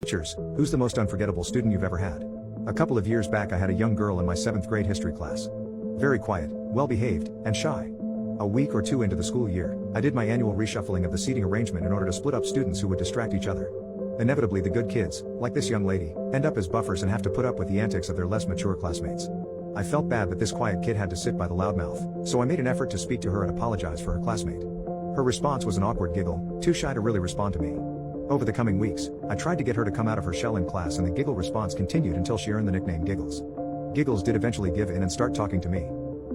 Teachers, who's the most unforgettable student you've ever had? A couple of years back I had a young girl in my 7th grade history class. Very quiet, well-behaved, and shy. A week or two into the school year, I did my annual reshuffling of the seating arrangement in order to split up students who would distract each other. Inevitably the good kids, like this young lady, end up as buffers and have to put up with the antics of their less mature classmates. I felt bad that this quiet kid had to sit by the loudmouth, so I made an effort to speak to her and apologize for her classmate. Her response was an awkward giggle, too shy to really respond to me. Over the coming weeks, I tried to get her to come out of her shell in class and the giggle response continued until she earned the nickname Giggles. Giggles did eventually give in and start talking to me.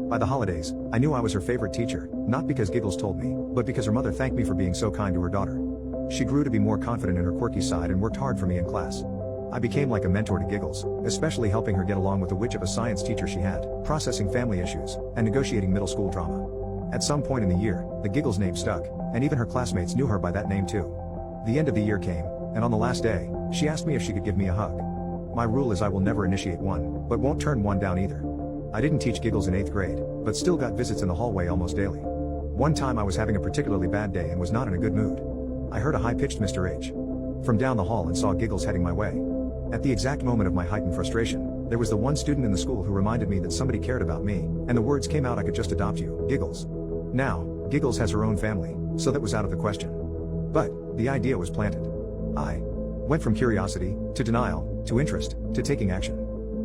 By the holidays, I knew I was her favorite teacher, not because Giggles told me, but because her mother thanked me for being so kind to her daughter. She grew to be more confident in her quirky side and worked hard for me in class. I became like a mentor to Giggles, especially helping her get along with the witch of a science teacher she had, processing family issues, and negotiating middle school drama. At some point in the year, the Giggles name stuck, and even her classmates knew her by that name too. The end of the year came, and on the last day, she asked me if she could give me a hug. My rule is I will never initiate one, but won't turn one down either. I didn't teach Giggles in 8th grade, but still got visits in the hallway almost daily. One time I was having a particularly bad day and was not in a good mood. I heard a high-pitched Mr. H. from down the hall and saw Giggles heading my way. At the exact moment of my heightened frustration, there was the one student in the school who reminded me that somebody cared about me, and the words came out, "I could just adopt you, Giggles." Now, Giggles has her own family, so that was out of the question. But the idea was planted. I went from curiosity, to denial, to interest, to taking action.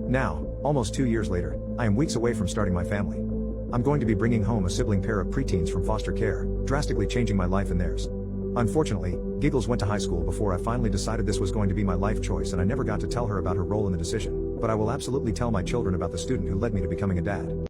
Now, almost 2 years later, I am weeks away from starting my family. I'm going to be bringing home a sibling pair of preteens from foster care, drastically changing my life and theirs. Unfortunately, Giggles went to high school before I finally decided this was going to be my life choice, and I never got to tell her about her role in the decision, but I will absolutely tell my children about the student who led me to becoming a dad.